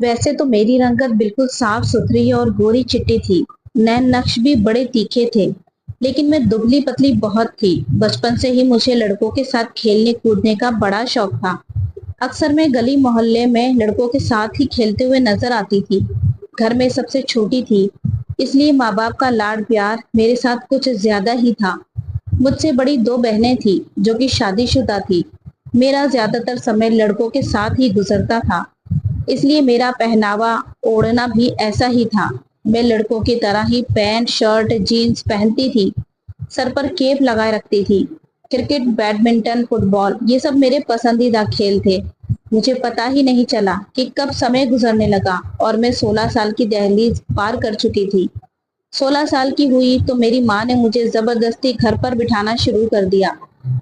वैसे तो मेरी रंगत बिल्कुल साफ सुथरी और गोरी चिट्टी थी। नैन नक्श भी बड़े तीखे थे, लेकिन मैं दुबली पतली बहुत थी। बचपन से ही मुझे लड़कों के साथ खेलने कूदने का बड़ा शौक था। अक्सर मैं गली मोहल्ले में लड़कों के साथ ही खेलते हुए नजर आती थी। घर में सबसे छोटी थी, इसलिए माँ बाप का लाड प्यार मेरे साथ कुछ ज्यादा ही था। मुझसे बड़ी दो बहनें थी जो कि शादीशुदा थी। मेरा ज्यादातर समय लड़कों के साथ ही गुजरता था, इसलिए मेरा पहनावा ओढ़ना भी ऐसा ही था। मैं लड़कों की तरह ही पैंट शर्ट जीन्स पहनती थी, सर पर केप लगाए रखती थी। क्रिकेट बैडमिंटन फुटबॉल ये सब मेरे पसंदीदा खेल थे। मुझे पता ही नहीं चला कि कब समय गुजरने लगा और मैं 16 साल की दहलीज पार कर चुकी थी। 16 साल की हुई तो मेरी माँ ने मुझे जबरदस्ती घर पर बिठाना शुरू कर दिया।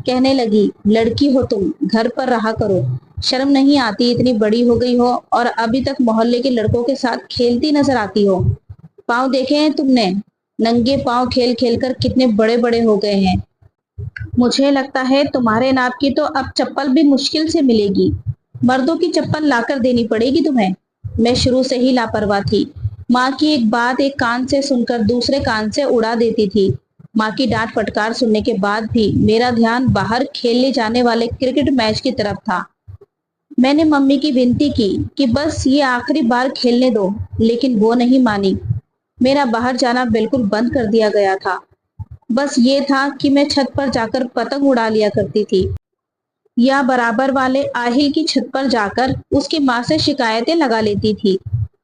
कहने लगी, लड़की हो तुम, घर पर रहा करो। शर्म नहीं आती, इतनी बड़ी हो गई हो और अभी तक मोहल्ले के लड़कों के साथ खेलती नजर आती हो। पाँव देखे हैं तुमने? नंगे पाँव खेल खेल कर कितने बड़े बड़े हो गए हैं। मुझे लगता है तुम्हारे नाप की तो अब चप्पल भी मुश्किल से मिलेगी। मर्दों की चप्पल लाकर देनी पड़ेगी तुम्हें। मैं शुरू से ही लापरवाह थी। माँ की एक बात एक कान से सुनकर दूसरे कान से उड़ा देती थी। माँ की डांट फटकार सुनने के बाद भी मेरा ध्यान बाहर खेलने जाने वाले क्रिकेट मैच की तरफ था। मैंने मम्मी की विनती की कि बस ये आखिरी बार खेलने दो, लेकिन वो नहीं मानी। मेरा बाहर जाना बिल्कुल बंद कर दिया गया था। बस ये था कि मैं छत पर जाकर पतंग उड़ा लिया करती थी, या बराबर वाले आहिल की छत पर जाकर उसकी माँ से शिकायतें लगा लेती थी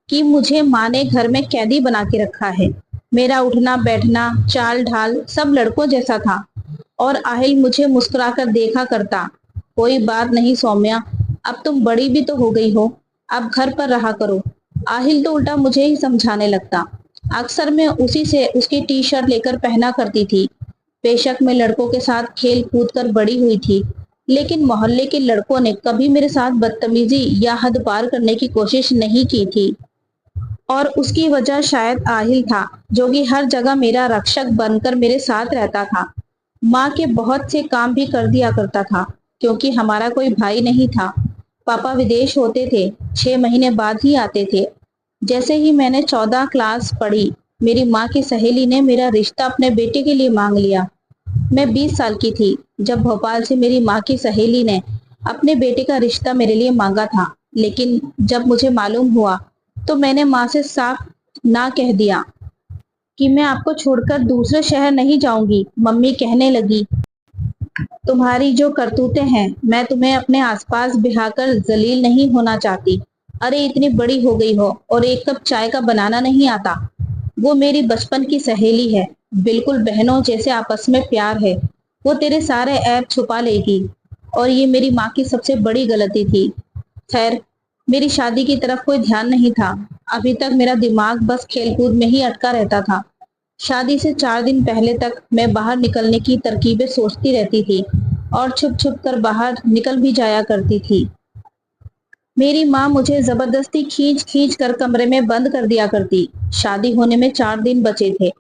कि मुझे माँ ने घर में कैदी बना के रखा है। मेरा उठना बैठना चाल ढाल सब लड़कों जैसा था और आहिल मुझे मुस्कुराकर देखा करता। कोई बात नहीं सौम्या, अब तुम बड़ी भी तो हो गई हो, अब घर पर रहा करो। आहिल तो उल्टा मुझे ही समझाने लगता। अक्सर मैं उसी से उसकी टी शर्ट लेकर पहना करती थी। बेशक मैं लड़कों के साथ खेल कूद कर बड़ी हुई थी, लेकिन मोहल्ले के लड़कों ने कभी मेरे साथ बदतमीजी या हद पार करने की कोशिश नहीं की थी। और उसकी वजह शायद आहिल था, जो कि हर जगह मेरा रक्षक बनकर मेरे साथ रहता था। माँ के बहुत से काम भी कर दिया करता था, क्योंकि हमारा कोई भाई नहीं था। पापा विदेश होते थे, 6 महीने बाद ही आते थे। जैसे ही मैंने 14 क्लास पढ़ी, मेरी माँ की सहेली ने मेरा रिश्ता अपने बेटे के लिए मांग लिया। मैं 20 साल की थी जब भोपाल से मेरी माँ की सहेली ने अपने बेटे का रिश्ता मेरे लिए मांगा था, लेकिन जब मुझे मालूम हुआ तो मैंने माँ से साफ ना कह दिया कि मैं आपको छोड़कर दूसरे शहर नहीं जाऊंगी। मम्मी कहने लगी, तुम्हारी जो करतूतें हैं, मैं तुम्हें अपने आसपास बिहाकर जलील नहीं होना चाहती। अरे इतनी बड़ी हो गई हो और एक कप चाय का बनाना नहीं आता। वो मेरी बचपन की सहेली है, बिल्कुल बहनों जैसे आपस में प्यार है। वो तेरे सारे ऐब छुपा लेगी और ये मेरी माँ की सबसे बड़ी गलती थी। खैर, मेरी शादी की तरफ कोई ध्यान नहीं था। अभी तक मेरा दिमाग बस खेलकूद में ही अटका रहता था। शादी से 4 दिन पहले तक मैं बाहर निकलने की तरकीबें सोचती रहती थी और छुप छुप कर बाहर निकल भी जाया करती थी। मेरी माँ मुझे जबरदस्ती खींच खींच कर कमरे में बंद कर दिया करती। शादी होने में 4 दिन बचे थे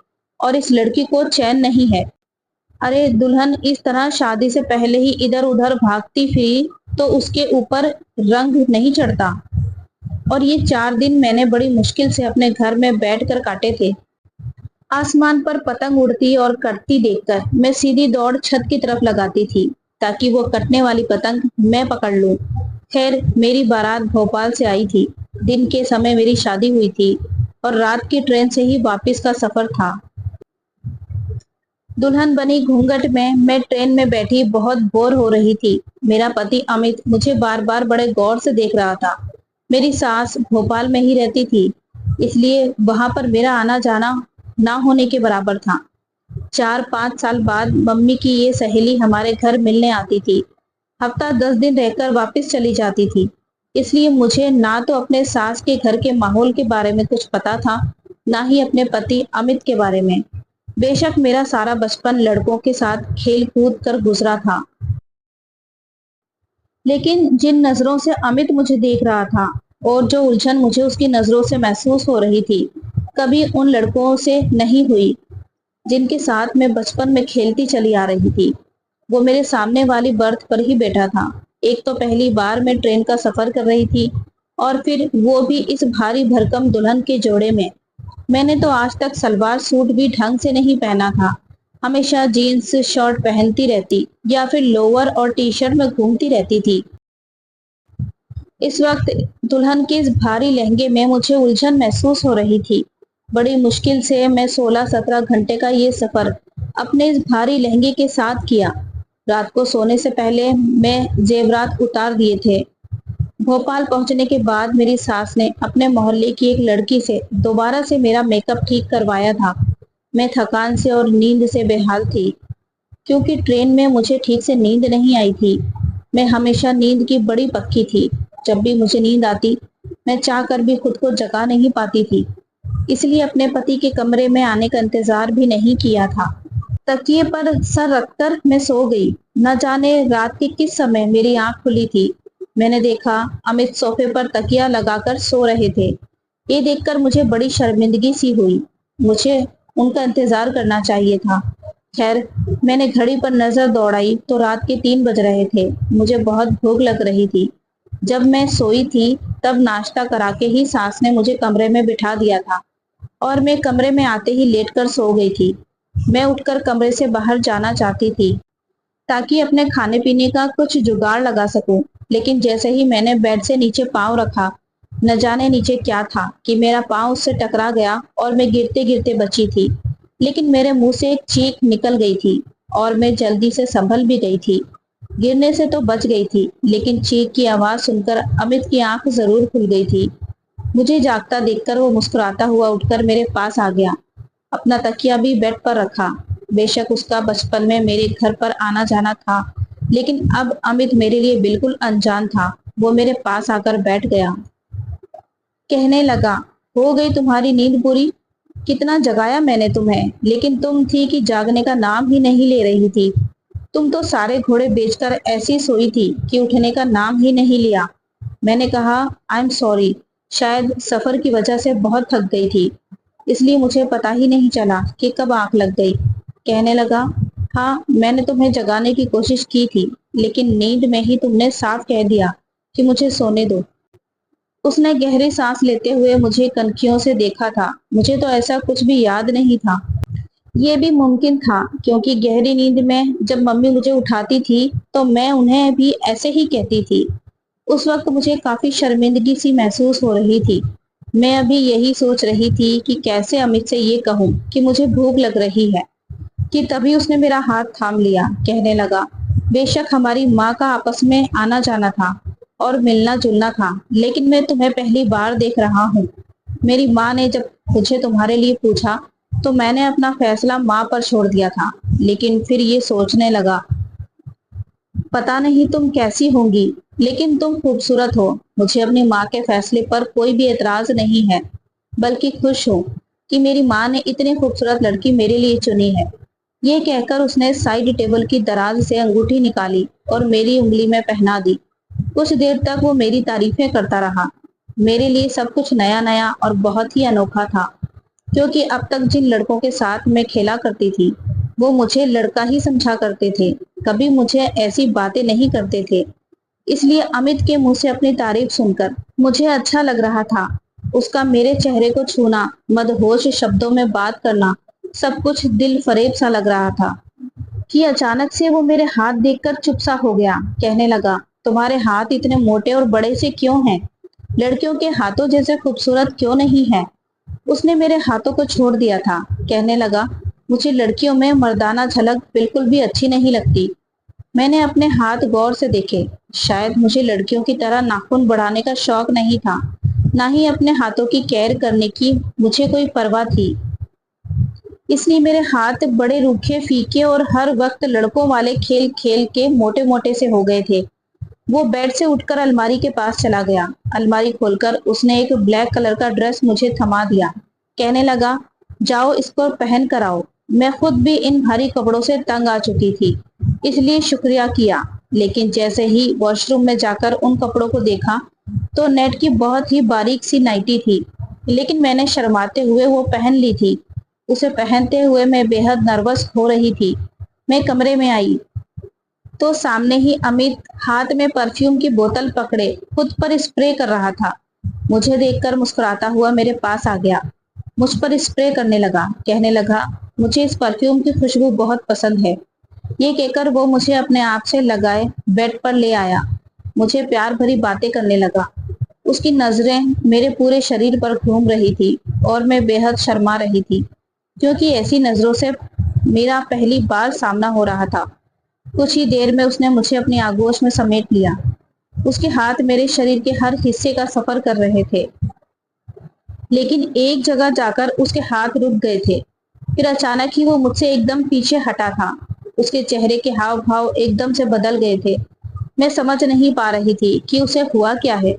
और इस लड़की को चैन नहीं है। अरे दुल्हन इस तरह शादी से पहले ही इधर उधर भागती फिरी तो उसके ऊपर रंग नहीं चढ़ता। और ये 4 दिन मैंने बड़ी मुश्किल से अपने घर में बैठकर काटे थे। आसमान पर पतंग उड़ती और कटती देखकर मैं सीधी दौड़ छत की तरफ लगाती थी, ताकि वो कटने वाली पतंग मैं पकड़ लूं। खैर, मेरी बारात भोपाल से आई थी। दिन के समय मेरी शादी हुई थी और रात की ट्रेन से ही वापस का सफर था। दुल्हन बनी घूंघट में मैं ट्रेन में बैठी बहुत बोर हो रही थी। मेरा पति अमित मुझे बार बार बड़े गौर से देख रहा था। मेरी सास भोपाल में ही रहती थी, इसलिए वहां पर मेरा आना जाना ना होने के बराबर था। 4-5 साल बाद मम्मी की ये सहेली हमारे घर मिलने आती थी। हफ्ता 10 दिन रहकर वापस चली जाती थी। इसलिए मुझे ना तो अपने सास के घर के माहौल के बारे में कुछ पता था, ना ही अपने पति अमित के बारे में। बेशक मेरा सारा बचपन लड़कों के साथ खेल कूद कर गुजरा था, लेकिन जिन नजरों से अमित मुझे देख रहा था और जो उलझन मुझे उसकी नजरों से महसूस हो रही थी, कभी उन लड़कों से नहीं हुई जिनके साथ मैं बचपन में खेलती चली आ रही थी। वो मेरे सामने वाली बर्थ पर ही बैठा था। एक तो पहली बार मैं ट्रेन का सफर कर रही थी اور پھر وہ بھی اس بھاری بھرکم دلہن کے جوڑے میں۔ میں نے تو آج تک سلوار سوٹ بھی ڈھنگ سے نہیں پہنا تھا، ہمیشہ جینس شرٹ پہنتی رہتی یا پھر لوور اور ٹی شرٹ میں گھومتی رہتی تھی۔ اس وقت دلہن کے اس بھاری لہنگے میں مجھے الجھن محسوس ہو رہی تھی۔ بڑی مشکل سے میں 16-17 گھنٹے کا یہ سفر اپنے اس بھاری لہنگے کے ساتھ کیا۔ رات کو سونے سے پہلے میں زیورات اتار دیے تھے۔ بھوپال پہنچنے کے بعد میری ساس نے اپنے محلے کی ایک لڑکی سے دوبارہ سے میرا میک اپ ٹھیک کروایا تھا۔ میں تھکان سے اور نیند سے بے حال تھی، کیونکہ ٹرین میں مجھے ٹھیک سے نیند نہیں آئی تھی۔ میں ہمیشہ نیند کی بڑی پکی تھی۔ جب بھی مجھے نیند آتی، میں چاہ کر بھی خود کو جگا نہیں پاتی تھی، اس لیے اپنے پتی کے کمرے میں آنے کا انتظار بھی نہیں کیا تھا۔ تکیے پر سر رکھ کر میں سو گئی۔ نہ جانے رات کے کس سمے میری آنکھ کھلی تھی۔ میں نے دیکھا امت صوفے پر تکیا لگا کر سو رہے تھے۔ یہ دیکھ کر مجھے بڑی شرمندگی سی ہوئی۔ مجھے ان کا انتظار کرنا چاہیے تھا۔ خیر، میں نے گھڑی پر نظر دوڑائی تو رات کے 3 بج رہے تھے۔ مجھے بہت بھوک لگ رہی تھی۔ جب میں سوئی تھی تب ناشتہ کرا کے ہی ساس نے مجھے کمرے میں بٹھا دیا تھا اور میں کمرے میں آتے ہی لیٹ کر سو گئی تھی۔ میں اٹھ کر کمرے سے باہر جانا چاہتی تھی تاکہ اپنے کھانے پینے کا کچھ جگاڑ لگا سکوں، لیکن جیسے ہی میں نے بیڈ سے نیچے پاؤں رکھا، نہ جانے نیچے کیا تھا کہ میرا پاؤں اس سے ٹکرا گیا اور میں گرتے گرتے بچی تھی، لیکن میرے منہ سے ایک چیخ نکل گئی تھی اور میں جلدی سے سنبھل بھی گئی تھی۔ گرنے سے تو بچ گئی تھی، لیکن چیخ کی آواز سن کر امت کی آنکھ ضرور کھل گئی تھی۔ مجھے جاگتا دیکھ کر وہ مسکراتا ہوا اٹھ کر میرے پاس آ گیا، اپنا تکیا بھی بیڈ پر رکھا۔ بے شک اس کا بچپن میں میرے گھر پر آنا جانا تھا، لیکن اب امت میرے لیے بالکل انجان تھا۔ وہ میرے پاس آ کر بیٹھ گیا۔ کہنے لگا، ہو گئی تمہاری نیند پوری؟ کتنا جگایا میں نے تمہیں، لیکن تم تھی کہ جاگنے کا نام ہی نہیں لے رہی تھی۔ تم تو سارے گھوڑے بیچ کر ایسی سوئی تھی کہ اٹھنے کا نام ہی نہیں لیا۔ میں نے کہا، آئی ایم سوری، شاید سفر کی وجہ سے بہت تھک گئی تھی، اس لیے مجھے پتا ہی نہیں چلا کہ کب آنکھ لگ گئی۔ کہنے لگا، ہاں میں نے تمہیں جگانے کی کوشش کی تھی، لیکن نیند میں ہی تم نے صاف کہہ دیا کہ مجھے سونے دو۔ اس نے گہری سانس لیتے ہوئے مجھے کنکھیوں سے دیکھا تھا۔ مجھے تو ایسا کچھ بھی یاد نہیں تھا۔ یہ بھی ممکن تھا کیونکہ گہری نیند میں جب ممی مجھے اٹھاتی تھی تو میں انہیں بھی ایسے ہی کہتی تھی۔ اس وقت مجھے کافی شرمندگی سی محسوس ہو رہی تھی۔ میں ابھی یہی سوچ رہی تھی کہ کیسے امت سے یہ کہوں کہ مجھے بھوک لگ رہی ہے کہ تبھی اس نے میرا ہاتھ تھام لیا۔ کہنے لگا، بے شک ہماری ماں کا آپس میں آنا جانا تھا اور ملنا جلنا تھا، لیکن میں تمہیں پہلی بار دیکھ رہا ہوں۔ میری ماں نے جب مجھے تمہارے لیے پوچھا تو میں نے اپنا فیصلہ ماں پر چھوڑ دیا تھا، لیکن پھر یہ سوچنے لگا، پتا نہیں تم کیسی ہوں گی، لیکن تم خوبصورت ہو۔ مجھے اپنی ماں کے فیصلے پر کوئی بھی اعتراض نہیں ہے، بلکہ خوش ہوں کہ میری ماں نے اتنی خوبصورت لڑکی میرے لیے چنی ہے۔ یہ کہہ کر اس نے سائیڈ ٹیبل کی دراز سے انگوٹھی نکالی اور میری انگلی میں پہنا دی۔ کچھ دیر تک وہ میری تعریفیں کرتا رہا۔ میرے لیے سب کچھ نیا نیا اور بہت ہی انوکھا تھا، کیونکہ اب تک جن لڑکوں کے ساتھ میں کھیلا کرتی تھی وہ مجھے لڑکا ہی سمجھا کرتے تھے، کبھی مجھے ایسی باتیں نہیں کرتے تھے۔ اس لیے امت کے منہ سے اپنی تعریف سن کر مجھے اچھا لگ رہا تھا۔ اس کا میرے چہرے کو چھونا، مدہوش شبدوں میں بات کرنا، سب کچھ دل فریب سا لگ رہا تھا کہ اچانک سے وہ میرے ہاتھ دیکھ کر چپ سا ہو گیا۔ کہنے لگا، تمہارے ہاتھ اتنے موٹے اور بڑے سے کیوں ہیں؟ لڑکیوں کے ہاتھوں جیسے خوبصورت کیوں نہیں ہے؟ اس نے میرے ہاتھوں کو چھوڑ دیا تھا۔ کہنے لگا، مجھے لڑکیوں میں مردانہ جھلک بالکل بھی اچھی نہیں لگتی۔ میں نے اپنے ہاتھ غور سے دیکھے۔ شاید مجھے لڑکیوں کی طرح ناخن بڑھانے کا شوق نہیں تھا، نہ ہی اپنے ہاتھوں کی کیئر کرنے کی مجھے کوئی پرواہ تھی۔ اس لیے میرے ہاتھ بڑے روکھے پھیکے اور ہر وقت لڑکوں والے کھیل کھیل کے موٹے موٹے سے ہو گئے تھے۔ وہ بیڈ سے اٹھ کر الماری کے پاس چلا گیا۔ الماری کھول کر اس نے ایک بلیک کلر کا ڈریس مجھے تھما دیا۔ کہنے لگا، جاؤ اس کو پہن کر آؤ۔ میں خود بھی ان بھاری کپڑوں سے تنگ آ چکی تھی، اس لیے شکریہ کیا، لیکن جیسے ہی واش روم میں جا کر ان کپڑوں کو دیکھا تو نیٹ کی بہت ہی باریک سی نائٹی تھی، لیکن میں نے شرماتے ہوئے وہ پہن لی تھی۔ اسے پہنتے ہوئے میں بے حد نروس ہو رہی تھی۔ میں کمرے میں آئی تو سامنے ہی امت ہاتھ میں پرفیوم کی بوتل پکڑے خود پر اسپرے کر رہا تھا۔ मुझे देखकर मुस्कुराता हुआ मेरे पास आ गया, मुझ पर स्प्रे करने लगा, कहने लगा, मुझे इस परफ्यूम की खुशबू बहुत पसंद है। ये कहकर वो मुझे अपने आप से लगाए बेड पर ले आया, मुझे प्यार भरी बातें करने लगा। उसकी नजरें मेरे पूरे शरीर पर घूम रही थी और मैं बेहद शर्मा रही थी, क्योंकि ऐसी नजरों से मेरा पहली बार सामना हो रहा था। कुछ ही देर में उसने मुझे अपनी आगोश में समेट लिया। उसके हाथ मेरे शरीर के हर हिस्से का सफर कर रहे थे, लेकिन एक जगह जाकर उसके हाथ रुक गए थे। फिर अचानक ही वो मुझसे एकदम पीछे हटा था। उसके चेहरे के हाव भाव एकदम से बदल गए थे। मैं समझ नहीं पा रही थी कि उसे हुआ क्या है।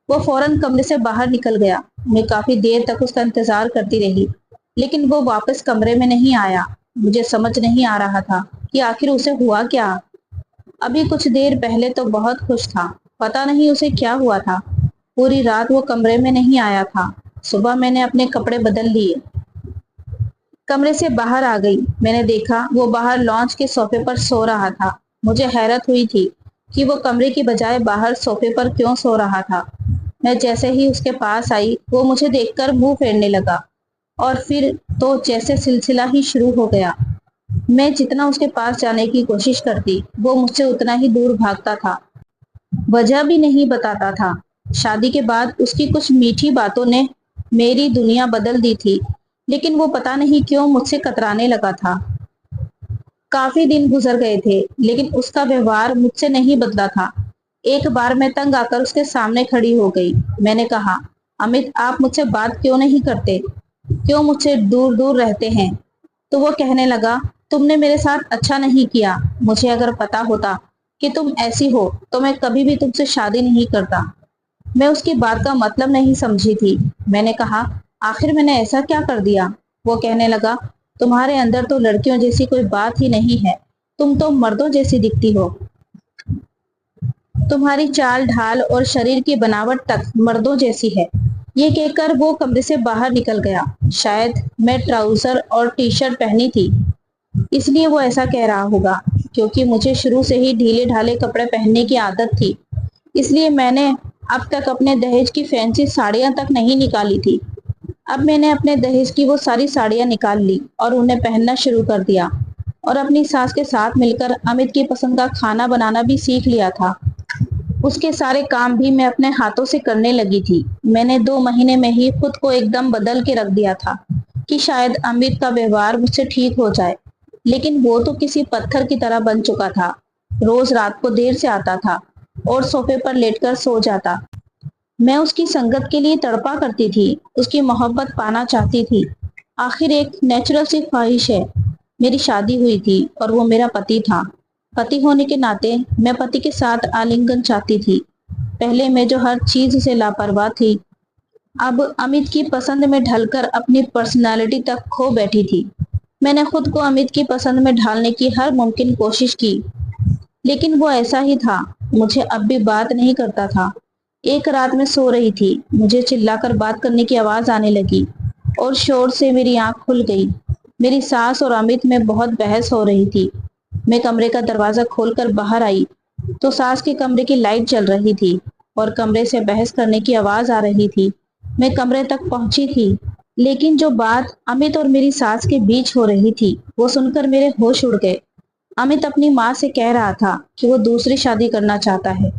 वो फौरन कमरे से बाहर निकल गया। मैं काफी देर तक उसका इंतजार करती रही, लेकिन वो वापस कमरे में नहीं आया। मुझे समझ नहीं आ रहा था कि आखिर उसे हुआ क्या। अभी कुछ देर पहले तो बहुत खुश था, पता नहीं उसे क्या हुआ था। पूरी रात वो कमरे में नहीं आया था। सुबह मैंने अपने कपड़े बदल लिए, कमरे से बाहर आ गई। मैंने देखा वो बाहर लॉन्च के सोफे पर सो रहा था। मुझे हैरत हुई थी कि वो कमरे की बजाय बाहर सोफे पर क्यों सो रहा था। मैं जैसे ही उसके पास आई, वो मुझे देखकर मुंह फेरने लगा और फिर तो जैसे सिलसिला ही शुरू हो गया। मैं जितना उसके पास जाने की कोशिश करती, वो मुझसे उतना ही दूर भागता था, वजह भी नहीं बताता था। शादी के बाद उसकी कुछ मीठी बातों ने मेरी दुनिया बदल दी थी, लेकिन वो पता नहीं क्यों मुझसे कतराने लगा था। काफी दिन गुजर गए थे, लेकिन उसका व्यवहार मुझसे नहीं बदला था। एक बार मैं तंग आकर उसके सामने खड़ी हो गई। मैंने कहा, अमित, आप मुझसे बात क्यों नहीं करते? क्यों मुझसे दूर दूर रहते हैं? तो वो कहने लगा, तुमने मेरे साथ अच्छा नहीं किया। मुझे अगर पता होता कि तुम ऐसी हो तो मैं कभी भी तुमसे शादी नहीं करता। मैं उसकी बात का मतलब नहीं समझी थी। मैंने कहा, आखिर मैंने ऐसा क्या कर दिया? वो कहने लगा, तुम्हारे अंदर तो लड़कियों जैसी कोई बात ही नहीं है, तुम तो मर्दों जैसी दिखती हो। तुम्हारी चाल ढाल और शरीर की बनावट तक मर्दों जैसी है। ये कहकर वो कमरे से बाहर निकल गया। शायद मैं ट्राउजर और टी शर्ट पहनी थी, इसलिए वो ऐसा कह रहा होगा। क्योंकि मुझे शुरू से ही ढीले ढाले कपड़े पहनने की आदत थी, इसलिए मैंने अब तक अपने दहेज की फैंसी साड़ियां तक नहीं निकाली थी। अब मैंने अपने दहेज की वो सारी साड़ियां निकाल ली और उन्हें पहनना शुरू कर दिया, और अपनी सास के साथ मिलकर अमित की पसंद का खाना बनाना भी सीख लिया था। उसके सारे काम भी मैं अपने हाथों से करने लगी थी। मैंने 2 महीने में ही खुद को एकदम बदल के रख दिया था कि शायद अमित का व्यवहार मुझसे ठीक हो जाए, लेकिन वो तो किसी पत्थर की तरह बन चुका था। रोज रात को देर से आता था और सोफे पर लेटकर सो जाता। मैं उसकी संगत के लिए तड़पा करती थी, उसकी मोहब्बत पाना चाहती थी। आखिर एक नेचुरल सी ख्वाहिश है। मेरी शादी हुई थी और वो मेरा पति था। पति होने के नाते मैं पति के साथ आलिंगन चाहती थी। पहले मैं जो हर चीज से लापरवाह थी, अब अमित की पसंद में ढलकर अपनी पर्सनालिटी तक खो बैठी थी। मैंने खुद को अमित की पसंद में ढालने की हर मुमकिन कोशिश की, लेकिन वो ऐसा ही था, मुझे अब भी बात नहीं करता था। एक रात में सो रही थी, मुझे चिल्लाकर बात करने की आवाज आने लगी और शोर से मेरी आंख खुल गई। मेरी सास और अमित में बहुत बहस हो रही थी। मैं कमरे का दरवाजा खोलकर बाहर आई तो सास के कमरे की लाइट जल रही थी और कमरे से बहस करने की आवाज आ रही थी। मैं कमरे तक पहुंची थी, लेकिन जो बात अमित और मेरी सास के बीच हो रही थी, वो सुनकर मेरे होश उड़ गए। अमित अपनी माँ से कह रहा था कि वो दूसरी शादी करना चाहता है,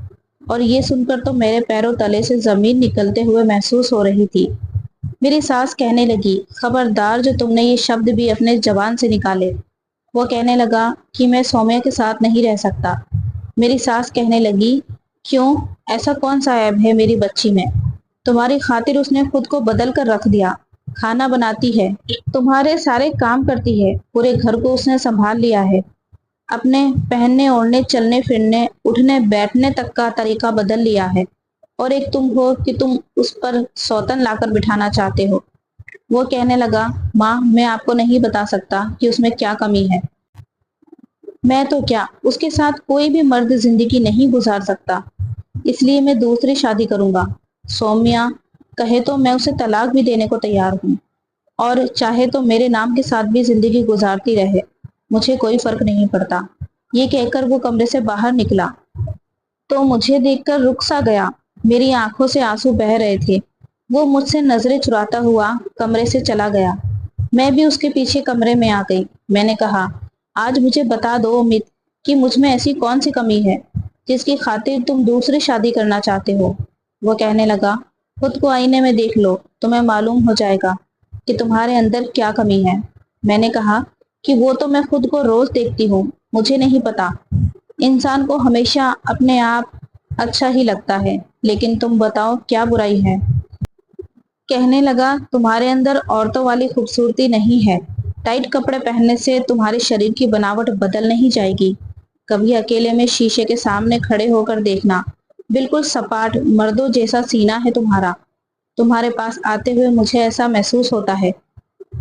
और ये सुनकर तो मेरे पैरों तले से जमीन निकलते हुए महसूस हो रही थी। मेरी सास कहने लगी, खबरदार जो तुमने ये शब्द भी अपने जबान से निकाले। वो कहने लगा कि मैं सौम्या के साथ नहीं रह सकता। मेरी सास कहने लगी, क्यों? ऐसा कौन सा ऐब है मेरी बच्ची में? तुम्हारी खातिर उसने खुद को बदल कर रख दिया। खाना बनाती है, तुम्हारे सारे काम करती है, पूरे घर को उसने संभाल लिया है। अपने पहनने ओढ़ने, चलने फिरने, उठने बैठने तक का तरीका बदल लिया है। और एक तुम हो कि तुम उस पर सौतन लाकर बिठाना चाहते हो। वो कहने लगा, माँ, मैं आपको नहीं बता सकता कि उसमें क्या कमी है। मैं तो क्या, उसके साथ कोई भी मर्द जिंदगी नहीं गुजार सकता, इसलिए मैं दूसरी शादी करूंगा। सौम्या कहे तो मैं उसे तलाक भी देने को तैयार हूँ, और चाहे तो मेरे नाम के साथ भी जिंदगी गुजारती रहे, मुझे कोई फर्क नहीं पड़ता। ये कहकर वो कमरे से बाहर निकला तो मुझे देखकर रुक सा गया। मेरी आंखों से आंसू बह रहे थे। وہ مجھ سے نظریں چراتا ہوا کمرے سے چلا گیا۔ میں بھی اس کے پیچھے کمرے میں آ گئی۔ میں نے کہا، آج مجھے بتا دو امت کہ مجھ میں ایسی کون سی کمی ہے جس کی خاطر تم دوسری شادی کرنا چاہتے ہو۔ وہ کہنے لگا، خود کو آئینے میں دیکھ لو، تمہیں معلوم ہو جائے گا کہ تمہارے اندر کیا کمی ہے۔ میں نے کہا کہ وہ تو میں خود کو روز دیکھتی ہوں، مجھے نہیں پتا۔ انسان کو ہمیشہ اپنے آپ اچھا ہی لگتا ہے، لیکن تم بتاؤ کیا برائی ہے۔ کہنے لگا، تمہارے اندر عورتوں والی خوبصورتی نہیں ہے۔ ٹائٹ کپڑے پہننے سے تمہارے شریر کی بناوٹ بدل نہیں جائے گی۔ کبھی اکیلے میں شیشے کے سامنے کھڑے ہو کر دیکھنا، بالکل سپاٹ مردوں جیسا سینہ ہے تمہارا۔ تمہارے پاس آتے ہوئے مجھے ایسا محسوس ہوتا ہے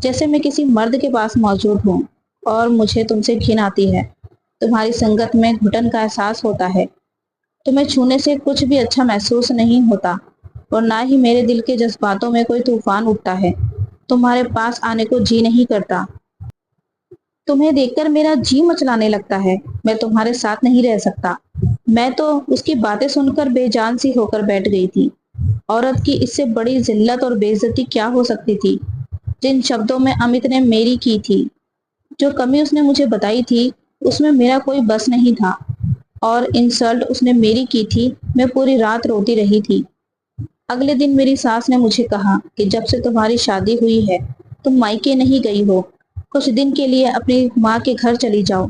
جیسے میں کسی مرد کے پاس موجود ہوں، اور مجھے تم سے گھن آتی ہے۔ تمہاری سنگت میں گھٹن کا احساس ہوتا ہے۔ تمہیں چھونے سے کچھ بھی اچھا محسوس نہیں ہوتا، اور نہ ہی میرے دل کے جذباتوں میں کوئی طوفان اٹھتا ہے۔ تمہارے پاس آنے کو جی نہیں کرتا۔ تمہیں دیکھ کر میرا جی مچلانے لگتا ہے۔ میں تمہارے ساتھ نہیں رہ سکتا۔ میں تو اس کی باتیں سن کر بے جان سی ہو کر بیٹھ گئی تھی۔ عورت کی اس سے بڑی ذلت اور بے عزتی کیا ہو سکتی تھی؟ جن شبدوں میں امت نے میری کی تھی، جو کمی اس نے مجھے بتائی تھی، اس میں میرا کوئی بس نہیں تھا۔ اور انسلٹ اس نے میری کی تھی، میں پوری رات روتی رہی تھی۔ اگلے دن میری ساس نے مجھے کہا کہ جب سے تمہاری شادی ہوئی ہے تم مائکے نہیں گئی ہو، کچھ دن کے لیے اپنی ماں کے گھر چلی جاؤ۔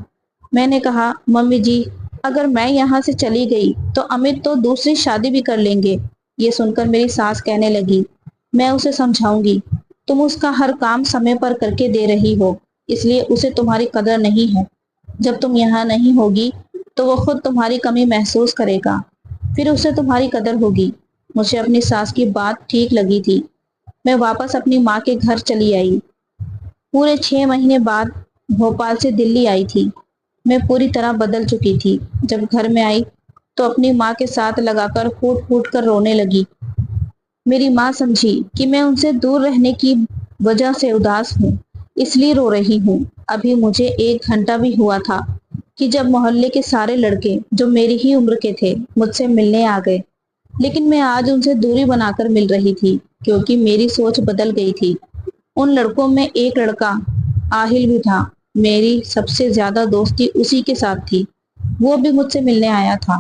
میں نے کہا، ممی جی، اگر میں یہاں سے چلی گئی تو امت تو دوسری شادی بھی کر لیں گے۔ یہ سن کر میری ساس کہنے لگی، میں اسے سمجھاؤں گی، تم اس کا ہر کام سمے پر کر کے دے رہی ہو، اس لیے اسے تمہاری قدر نہیں ہے۔ جب تم یہاں نہیں ہوگی تو وہ خود تمہاری کمی محسوس کرے گا، پھر اسے تمہاری قدر ہوگی۔ مجھے اپنی ساس کی بات ٹھیک لگی تھی۔ میں واپس اپنی ماں کے گھر چلی آئی۔ پورے 6 مہینے بعد بھوپال سے دلی آئی تھی۔ میں پوری طرح بدل چکی تھی۔ جب گھر میں آئی تو اپنی ماں کے ساتھ لگا کر پھوٹ پھوٹ کر رونے لگی۔ میری ماں سمجھی کہ میں ان سے دور رہنے کی وجہ سے اداس ہوں، اس لیے رو رہی ہوں۔ ابھی مجھے 1 گھنٹہ بھی ہوا تھا کہ جب محلے کے سارے لڑکے جو میری ہی عمر کے تھے مجھ سے ملنے آ گئے، لیکن میں آج ان سے دوری بنا کر مل رہی تھی، کیونکہ میری سوچ بدل گئی تھی۔ ان لڑکوں میں ایک لڑکا آہل بھی تھا۔ میری سب سے زیادہ دوستی اسی کے ساتھ تھی۔ وہ بھی مجھ سے ملنے آیا تھا۔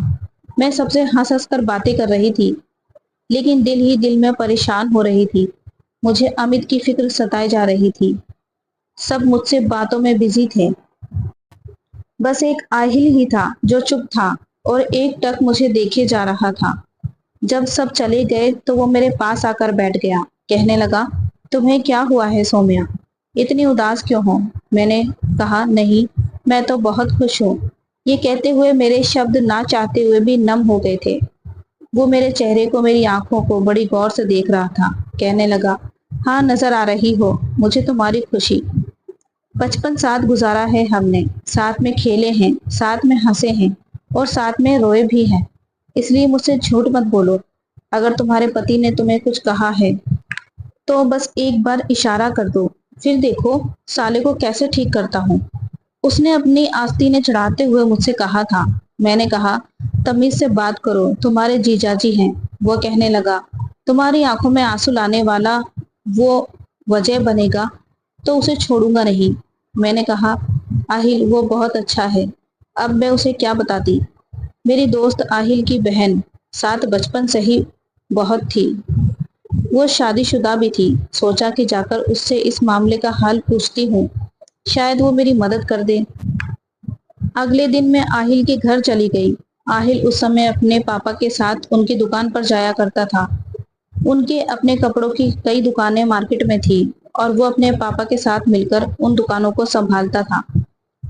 میں سب سے ہنس ہنس کر باتیں کر رہی تھی، لیکن دل ہی دل میں پریشان ہو رہی تھی۔ مجھے امت کی فکر ستائے جا رہی تھی۔ سب مجھ سے باتوں میں بزی تھے۔ بس ایک آہل ہی تھا جو چپ تھا اور ایک ٹک مجھے دیکھے جا رہا تھا۔ جب سب چلے گئے تو وہ میرے پاس آ کر بیٹھ گیا۔ کہنے لگا، تمہیں کیا ہوا ہے سومیا؟ اتنی اداس کیوں ہو؟ میں نے کہا، نہیں، میں تو بہت خوش ہوں۔ یہ کہتے ہوئے میرے شبد نہ چاہتے ہوئے بھی نم ہو گئے تھے۔ وہ میرے چہرے کو، میری آنکھوں کو بڑی غور سے دیکھ رہا تھا۔ کہنے لگا، ہاں، نظر آ رہی ہو مجھے تمہاری خوشی۔ بچپن ساتھ گزارا ہے ہم نے، ساتھ میں کھیلے ہیں، ساتھ میں ہنسے ہیں، اور ساتھ میں روئے بھی ہیں۔ اس لیے مجھ سے جھوٹ مت بولو۔ اگر تمہارے پتی نے تمہیں کچھ کہا ہے تو بس ایک بار اشارہ کر دو، پھر دیکھو سالے کو کیسے ٹھیک کرتا ہوں۔ اس نے اپنی آستینیں چڑھاتے ہوئے مجھ سے کہا تھا۔ میں نے کہا، تمیز سے بات کرو، تمہارے جیجا جی ہیں۔ وہ کہنے لگا، تمہاری آنکھوں میں آنسو لانے والا وہ وجہ بنے گا تو اسے چھوڑوں گا نہیں۔ میں نے کہا، آہل وہ بہت اچھا ہے، اب میں اسے کیا بتاتی۔ میری دوست آہل کی بہن ساتھ بچپن سے ہی بہت تھی۔ وہ شادی شدہ بھی تھی۔ سوچا کہ جا کر اس سے اس معاملے کا حل پوچھتی ہوں، شاید وہ میری مدد کر دے۔ اگلے دن میں آہل کے گھر چلی گئی۔ آہل اس سمے اپنے پاپا کے ساتھ ان کی دکان پر جایا کرتا تھا۔ ان کے اپنے کپڑوں کی کئی دکانیں مارکیٹ میں تھی، اور وہ اپنے پاپا کے ساتھ مل کر ان دکانوں کو سنبھالتا تھا،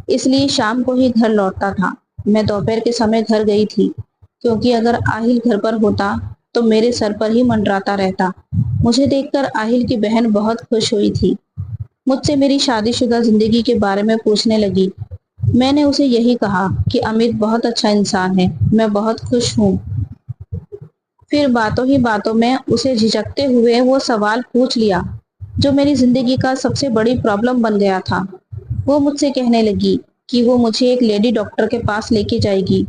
اس لیے شام کو ہی گھر لوٹتا تھا۔ میں دوپہر کے سمے گھر گئی تھی، کیونکہ اگر آہل گھر پر ہوتا تو میرے سر پر ہی منڈراتا رہتا۔ مجھے دیکھ کر آہل کی بہن بہت خوش ہوئی تھی۔ مجھ سے میری شادی شدہ زندگی کے بارے میں پوچھنے لگی۔ میں نے اسے یہی کہا کہ امت بہت اچھا انسان ہے، میں بہت خوش ہوں۔ پھر باتوں ہی باتوں میں اسے جھجکتے ہوئے وہ سوال پوچھ لیا جو میری زندگی کا سب سے بڑی پرابلم بن گیا تھا۔ وہ مجھ سے کہنے لگی کہ وہ مجھے ایک لیڈی ڈاکٹر کے پاس لے کے جائے گی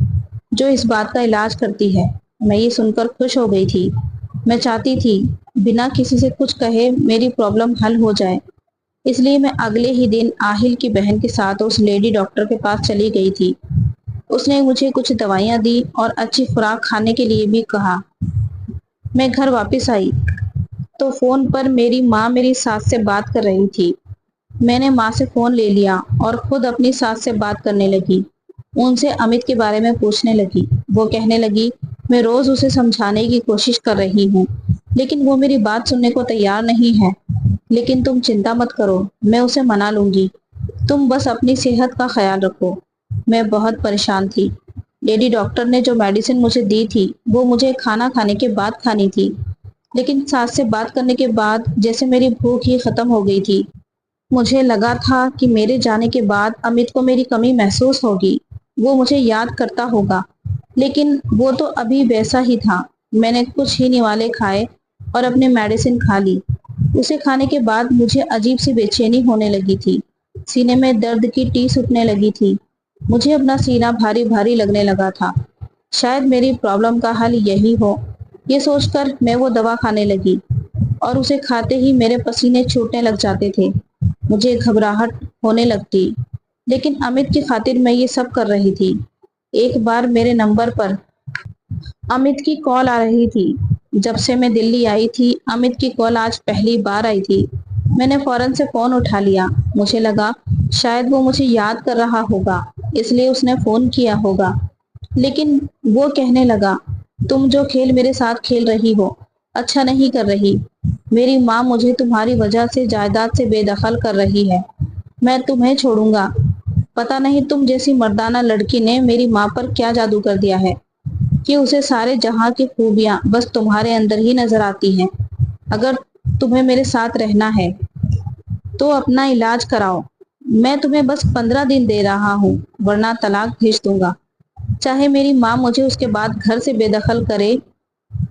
جو اس بات کا علاج کرتی ہے۔ میں یہ سن کر خوش ہو گئی تھی۔ میں چاہتی تھی बिना किसी से कुछ कहे मेरी प्रॉब्लम हल हो जाए। इसलिए मैं अगले ही दिन आहिल की बहन के साथ उस लेडी डॉक्टर के पास चली गई थी। उसने मुझे कुछ दवाइयाँ दी और अच्छी खुराक खाने के लिए भी कहा। मैं घर वापस आई तो फोन पर मेरी माँ मेरी सास से बात कर रही थी। मैंने माँ से फोन ले लिया और खुद अपनी सास से बात करने लगी। उनसे अमित के बारे में पूछने लगी। वो कहने लगी, मैं रोज उसे समझाने की कोशिश कर रही हूँ, लेकिन वो मेरी बात सुनने को तैयार नहीं है। लेकिन तुम चिंता मत करो, मैं उसे मना लूंगी। तुम बस अपनी सेहत का ख्याल रखो। मैं बहुत परेशान थी। लेडी डॉक्टर ने जो मेडिसिन मुझे दी थी वो मुझे खाना खाने के बाद खानी थी, लेकिन सास से बात करने के बाद जैसे मेरी भूख ही खत्म हो गई थी। मुझे लगा था कि मेरे जाने के बाद अमित को मेरी कमी महसूस होगी, वो मुझे याद करता होगा, लेकिन वो तो अभी वैसा ही था। मैंने कुछ ही निवाले खाए और अपने मेडिसिन खा ली। उसे खाने के बाद मुझे अजीब सी बेचैनी होने लगी थी। सीने में दर्द की टीस उठने लगी थी। मुझे अपना सीना भारी भारी लगने लगा था। शायद मेरी प्रॉब्लम का हल यही हो, ये सोचकर मैं वो दवा खाने लगी और उसे खाते ही मेरे पसीने छूटने लग जाते थे। मुझे घबराहट होने लगती, लेकिन अमित की खातिर मैं ये सब कर रही थी। एक बार मेरे नंबर पर अमित की कॉल आ रही थी। जब से मैं दिल्ली आई थी, अमित की कॉल आज पहली बार आई थी। मैंने फौरन से फोन उठा लिया। मुझे लगा शायद वो मुझे याद कर रहा होगा, इसलिए उसने फोन किया होगा। लेकिन वो कहने लगा, तुम जो खेल मेरे साथ खेल रही हो अच्छा नहीं कर रही। मेरी माँ मुझे तुम्हारी वजह से जायदाद से बेदखल कर रही है। मैं तुम्हें छोड़ूंगा। पता नहीं तुम जैसी मर्दाना लड़की ने मेरी माँ पर क्या जादू कर दिया है कि उसे सारे जहां की खूबियां बस तुम्हारे अंदर ही नजर आती हैं। अगर तुम्हें मेरे साथ रहना है तो अपना इलाज कराओ। मैं तुम्हें बस 15 दिन दे रहा हूँ, वरना तलाक भेज दूंगा। चाहे मेरी माँ मुझे उसके बाद घर से बेदखल करे,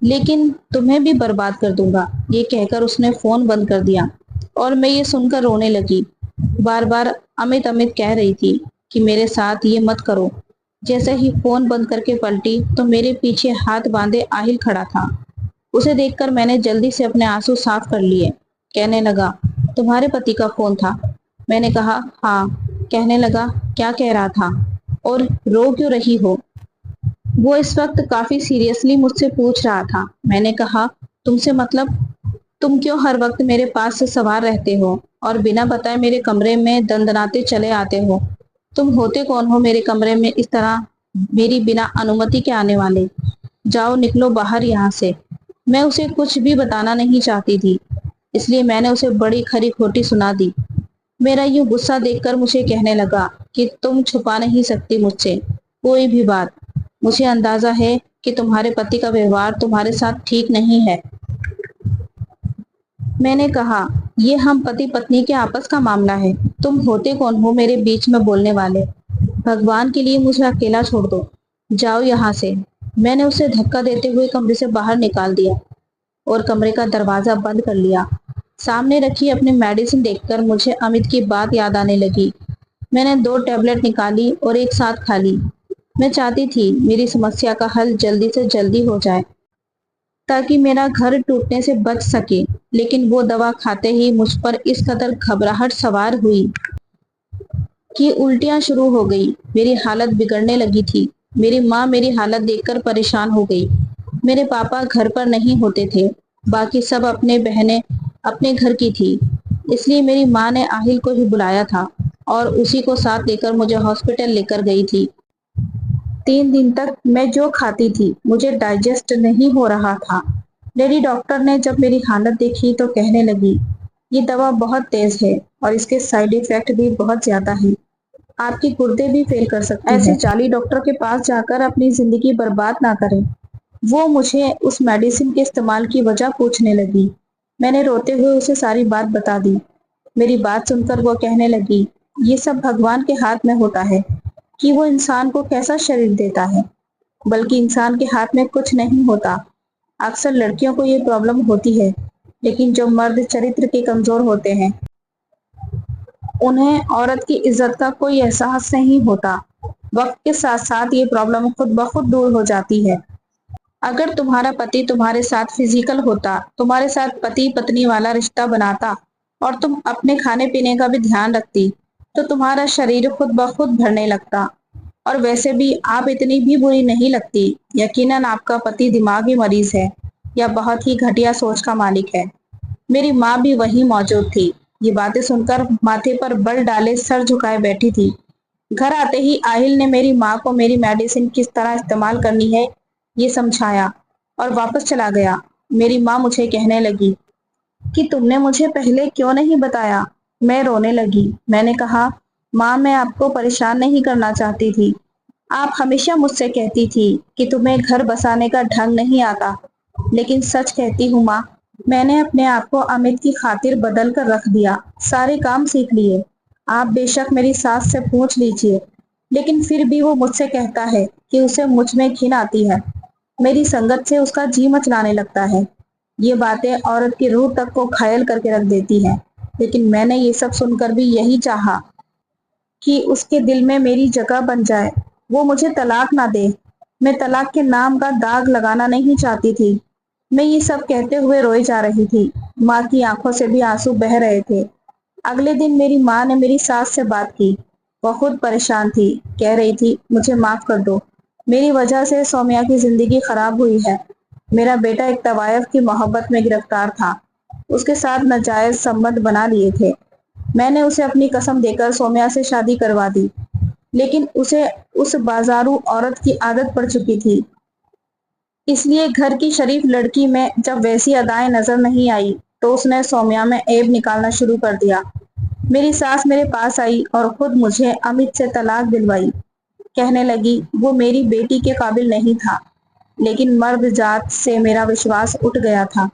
लेकिन तुम्हें भी बर्बाद कर दूंगा। ये कहकर उसने फोन बंद कर दिया और मैं ये सुनकर रोने लगी। बार बार अमित अमित कह रही थी कि मेरे साथ ये मत करो। जैसे ही फोन बंद करके पलटी तो मेरे पीछे हाथ बांधे आहिल खड़ा था। उसे देखकर मैंने जल्दी से अपने आंसू साफ कर लिए। कहने लगा, तुम्हारे पति का फोन था? मैंने कहा, हाँ। कहने लगा, क्या कह रहा था और रो क्यों रही हो? वो इस वक्त काफी सीरियसली मुझसे पूछ रहा था। मैंने कहा, तुमसे मतलब? तुम क्यों हर वक्त मेरे पास से सवार रहते हो और बिना बताए मेरे कमरे में दंदनाते चले आते हो? तुम होते कौन हो मेरे कमरे में इस तरह मेरी बिना अनुमति के आने वाले? जाओ, निकलो बाहर यहाँ से। मैं उसे कुछ भी बताना नहीं चाहती थी, इसलिए मैंने उसे बड़ी खरी खोटी सुना दी। मेरा यूं गुस्सा देखकर मुझे कहने लगा कि तुम छुपा नहीं सकती मुझसे कोई भी बात। मुझे अंदाजा है कि तुम्हारे पति का व्यवहार तुम्हारे साथ ठीक नहीं है। मैंने कहा, ये हम पति पत्नी के आपस का मामला है। तुम होते कौन हो मेरे बीच में बोलने वाले? भगवान के लिए मुझे अकेला छोड़ दो। जाओ यहाँ से। मैंने उसे धक्का देते हुए कमरे से बाहर निकाल दिया और कमरे का दरवाजा बंद कर लिया। सामने रखी अपनी मेडिसिन देखकर मुझे अमित की बात याद आने लगी। मैंने 2 टैबलेट निकाली और एक साथ खा ली। मैं चाहती थी मेरी समस्या का हल जल्दी से जल्दी हो जाए ताकि मेरा घर टूटने से बच सके, लेकिन वो दवा खाते ही मुझ पर इस कदर घबराहट सवार हुई कि उल्टियां शुरू हो गई। मेरी हालत बिगड़ने लगी थी। मेरी माँ मेरी हालत देखकर परेशान हो गई। मेरे पापा घर पर नहीं होते थे, बाकी सब अपने बहनें अपने घर की थी, इसलिए मेरी माँ ने आहिल को ही बुलाया था और उसी को साथ लेकर मुझे हॉस्पिटल लेकर गई थी। 3 दिन तक मैं जो खाती थी मुझे डाइजेस्ट नहीं हो रहा था। लेडी डॉक्टर ने जब मेरी हालत देखी तो कहने लगी, ये दवा बहुत तेज है और इसके साइड इफेक्ट भी बहुत ज्यादा हैं। आपके गुर्दे भी फेल कर सकती है। ऐसे जाली डॉक्टर के पास जाकर अपनी जिंदगी बर्बाद ना करें। वो मुझे उस मेडिसिन के इस्तेमाल की वजह पूछने लगी। मैंने रोते हुए उसे सारी बात बता दी। मेरी बात सुनकर वो कहने लगी, ये सब भगवान के हाथ में होता है कि वो इंसान को कैसा शरीर देता है, बल्कि इंसान के हाथ में कुछ नहीं होता। अक्सर लड़कियों को ये प्रॉब्लम होती है, लेकिन जो मर्द चरित्र के कमजोर होते हैं उन्हें औरत की इज्जत का कोई एहसास नहीं होता। वक्त के साथ साथ ये प्रॉब्लम खुद ब खुद दूर हो जाती है। اگر تمہارا پتی تمہارے ساتھ فزیکل ہوتا، تمہارے ساتھ پتی پتنی والا رشتہ بناتا اور تم اپنے کھانے پینے کا بھی دھیان رکھتی تو تمہارا شریر خود بخود بھرنے لگتا۔ اور ویسے بھی آپ اتنی بھی بری نہیں لگتی۔ یقیناً آپ کا پتی دماغی مریض ہے یا بہت ہی گھٹیا سوچ کا مالک ہے۔ میری ماں بھی وہیں موجود تھی۔ یہ باتیں سن کر ماتھے پر بل ڈالے سر جھکائے بیٹھی تھی۔ گھر آتے ہی آہل نے میری ماں کو میری میڈیسن کس طرح استعمال کرنی ہے یہ سمجھایا اور واپس چلا گیا۔ میری ماں مجھے کہنے لگی کہ تم نے مجھے پہلے کیوں نہیں بتایا؟ میں رونے لگی۔ میں نے کہا، ماں میں آپ کو پریشان نہیں کرنا چاہتی تھی۔ آپ ہمیشہ مجھ سے کہتی تھی کہ تمہیں گھر بسانے کا ڈھنگ نہیں آتا، لیکن سچ کہتی ہوں ماں، میں نے اپنے آپ کو امت کی خاطر بدل کر رکھ دیا، سارے کام سیکھ لیے۔ آپ بے شک میری ساس سے پوچھ لیجئے، لیکن پھر بھی وہ مجھ سے کہتا ہے کہ اسے مجھ میں گھن آتی ہے، میری سنگت سے اس کا جی مچلانے لگتا ہے۔ یہ باتیں عورت کی روح تک کو گھائل کر کے رکھ دیتی ہیں، لیکن میں نے یہ سب سن کر بھی یہی چاہا کہ اس کے دل میں میری جگہ بن جائے، وہ مجھے طلاق نہ دے۔ میں طلاق کے نام کا داغ لگانا نہیں چاہتی تھی۔ میں یہ سب کہتے ہوئے روئی جا رہی تھی۔ ماں کی آنکھوں سے بھی آنسو بہہ رہے تھے۔ اگلے دن میری ماں نے میری ساس سے بات کی۔ وہ خود پریشان تھی، کہہ رہی تھی مجھے معاف کر دو، میری وجہ سے سومیا کی زندگی خراب ہوئی ہے۔ میرا بیٹا ایک طوائف کی محبت میں گرفتار تھا، اس کے ساتھ ناجائز سبند بنا لیے تھے۔ میں نے اسے اپنی قسم دے کر سومیا سے شادی کروا دی، لیکن اسے اس بازارو عورت کی عادت پڑ چکی تھی، اس لیے گھر کی شریف لڑکی میں جب ویسی ادائیں نظر نہیں آئی تو اس نے سومیا میں عیب نکالنا شروع کر دیا۔ میری ساس میرے پاس آئی اور خود مجھے امت سے طلاق دلوائی۔ کہنے لگی وہ میری بیٹی کے قابل نہیں تھا، لیکن مرد ذات سے میرا وشواس اٹھ گیا تھا۔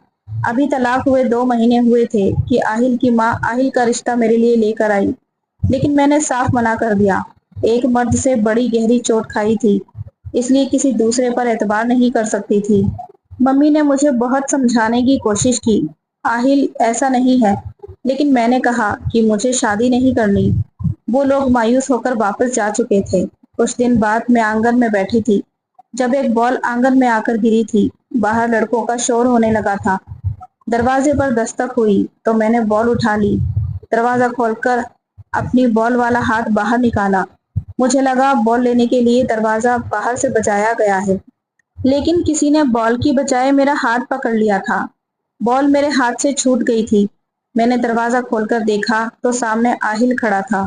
ابھی طلاق ہوئے 2 مہینے ہوئے تھے کہ آہل کی ماں آہل کا رشتہ میرے لیے لے کر آئی، لیکن میں نے صاف منع کر دیا۔ ایک مرد سے بڑی گہری چوٹ کھائی تھی، اس لیے کسی دوسرے پر اعتبار نہیں کر سکتی تھی۔ ممی نے مجھے بہت سمجھانے کی کوشش کی، آہل ایسا نہیں ہے، لیکن میں نے کہا کہ مجھے شادی نہیں کرنی۔ وہ لوگ مایوس ہو کر واپس جا چکے تھے۔ کچھ دن بعد میں آنگن میں بیٹھی تھی جب ایک بال آنگن میں آ کر گری تھی۔ باہر لڑکوں کا شور ہونے لگا تھا۔ دروازے پر دستک ہوئی تو میں نے بال اٹھا لی۔ دروازہ کھول کر اپنی بال والا ہاتھ باہر نکالا۔ مجھے لگا بال لینے کے لیے دروازہ باہر سے بجایا گیا ہے، لیکن کسی نے بال کی بجائے میرا ہاتھ پکڑ لیا تھا۔ بال میرے ہاتھ سے چھوٹ گئی تھی۔ میں نے دروازہ کھول کر دیکھا تو سامنے آہل کھڑا تھا۔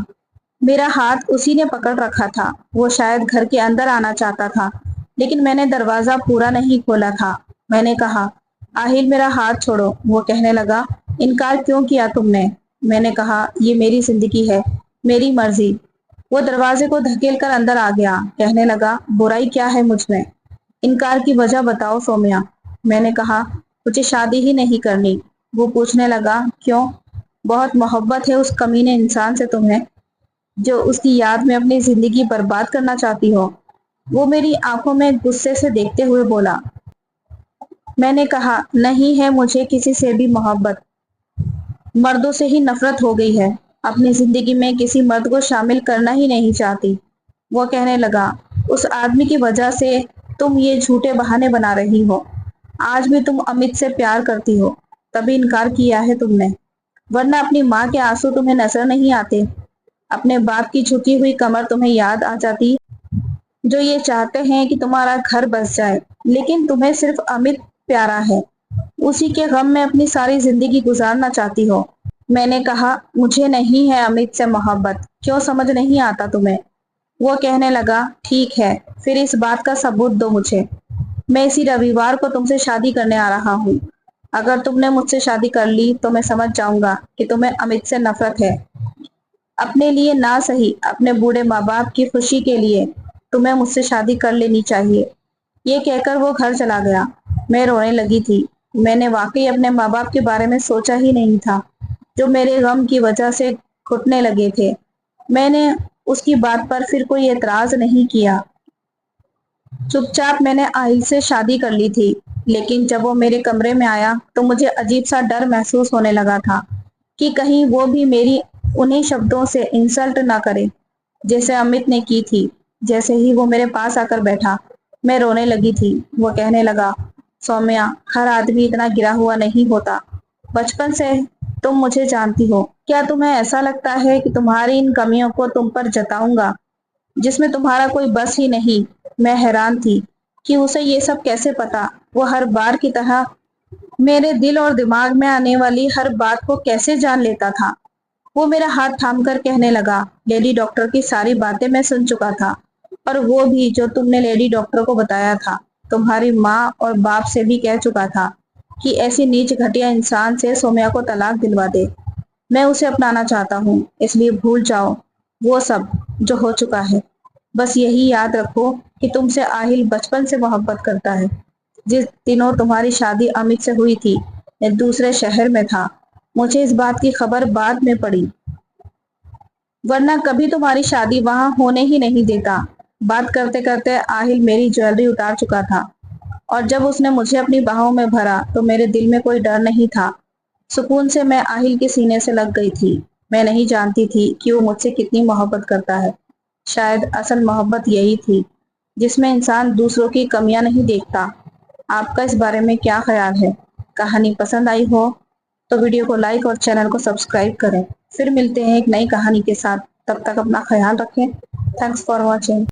میرا ہاتھ اسی نے پکڑ رکھا تھا۔ وہ شاید گھر کے اندر آنا چاہتا تھا، لیکن میں نے دروازہ پورا نہیں کھولا تھا۔ میں نے کہا، آہل میرا ہاتھ چھوڑو۔ وہ کہنے لگا، انکار کیوں کیا تم نے؟ میں نے کہا، یہ میری زندگی ہے، میری مرضی۔ وہ دروازے کو دھکیل کر اندر آ گیا، کہنے لگا، برائی کیا ہے مجھ میں؟ انکار کی وجہ بتاؤ سومیا۔ میں نے کہا، مجھے شادی ہی نہیں کرنی۔ وہ پوچھنے لگا، کیوں؟ بہت محبت ہے اس کمینے انسان سے تمہیں، جو اس کی یاد میں اپنی زندگی برباد کرنا چاہتی ہو؟ وہ میری آنکھوں میں غصے سے دیکھتے ہوئے بولا۔ میں نے کہا، نہیں ہے مجھے کسی سے بھی محبت، مردوں سے ہی نفرت ہو گئی ہے، اپنی زندگی میں کسی مرد کو شامل کرنا ہی نہیں چاہتی۔ وہ کہنے لگا، اس آدمی کی وجہ سے تم یہ جھوٹے بہانے بنا رہی ہو۔ آج بھی تم امت سے پیار کرتی ہو، تبھی انکار کیا ہے تم نے، ورنہ اپنی ماں کے آنسو تمہیں نظر نہیں آتے؟ اپنے باپ کی جھکی ہوئی کمر تمہیں یاد آ جاتی، جو یہ چاہتے ہیں کہ تمہارا گھر بس جائے، لیکن تمہیں صرف امت پیارا ہے، اسی کے غم میں اپنی ساری زندگی گزارنا چاہتی ہو۔ میں نے کہا، مجھے نہیں ہے امت سے محبت، کیوں سمجھ نہیں آتا تمہیں؟ وہ کہنے لگا، ٹھیک ہے، پھر اس بات کا ثبوت دو مجھے۔ میں اسی رویوار کو تم سے شادی کرنے آ رہا ہوں۔ اگر تم نے مجھ سے شادی کر لی تو میں سمجھ جاؤں گا کہ تمہیں امت سے نفرت ہے۔ اپنے لیے نہ صحیح، اپنے بوڑھے ماں باپ کی خوشی کے لیے تمہیں مجھ سے شادی کر لینی چاہیے۔ یہ کہہ کر وہ گھر چلا گیا۔ میں رونے لگی تھی۔ میں نے واقعی اپنے ماں باپ کے بارے میں سوچا ہی نہیں تھا، جو میرے غم کی وجہ سے گھٹنے لگے تھے۔ میں نے اس کی بات پر پھر کوئی اعتراض نہیں کیا۔ چپ چاپ میں نے آہل سے شادی کر لی تھی، لیکن جب وہ میرے کمرے میں آیا تو مجھے عجیب سا ڈر محسوس ہونے لگا تھا کہ کہیں وہ بھی میری انہی شبدوں سے انسلٹ نہ کرے جیسے امت نے کی تھی۔ جیسے ہی وہ میرے پاس آ کر بیٹھا मैं रोने लगी थी। वो कहने लगा, सौम्या, हर आदमी इतना गिरा हुआ नहीं होता। बचपन से तुम मुझे जानती हो। क्या तुम्हें ऐसा लगता है कि तुम्हारी इन कमियों को तुम पर जताऊंगा, जिसमें तुम्हारा कोई बस ही नहीं? मैं हैरान थी कि उसे ये सब कैसे पता। वो हर बार की तरह मेरे दिल और दिमाग में आने वाली हर बात को कैसे जान लेता था। वो मेरा हाथ थामकर कहने लगा, लेडी डॉक्टर की सारी बातें मैं सुन चुका था, और वो भी जो तुमने लेडी डॉक्टर को बताया था। तुम्हारी माँ और बाप से भी कह चुका था कि ऐसी नीच घटिया इंसान से सौम्या को तलाक दिलवा दे। मैं उसे अपनाना चाहता हूँ, इसलिए भूल जाओ वो सब जो हो चुका है। बस यही याद रखो कि तुमसे आहिल बचपन से मोहब्बत करता है। जिस दिनों तुम्हारी शादी अमित से हुई थी, मैं दूसरे शहर में था। मुझे इस बात की खबर बाद में पड़ी, वरना कभी तुम्हारी शादी वहां होने ही नहीं देता। बात करते करते आहिल मेरी ज्वेलरी उतार चुका था, और जब उसने मुझे अपनी बाहों में भरा तो मेरे दिल में कोई डर नहीं था। सुकून से मैं आहिल के सीने से लग गई थी। मैं नहीं जानती थी कि वो मुझसे कितनी मोहब्बत करता है। शायद असल मोहब्बत यही थी, जिसमें इंसान दूसरों की कमियां नहीं देखता। आपका इस बारे में क्या ख्याल है? कहानी पसंद आई हो तो वीडियो को लाइक और चैनल को सब्सक्राइब करें। फिर मिलते हैं एक नई कहानी के साथ। तब तक अपना ख्याल रखें। Thanks for watching.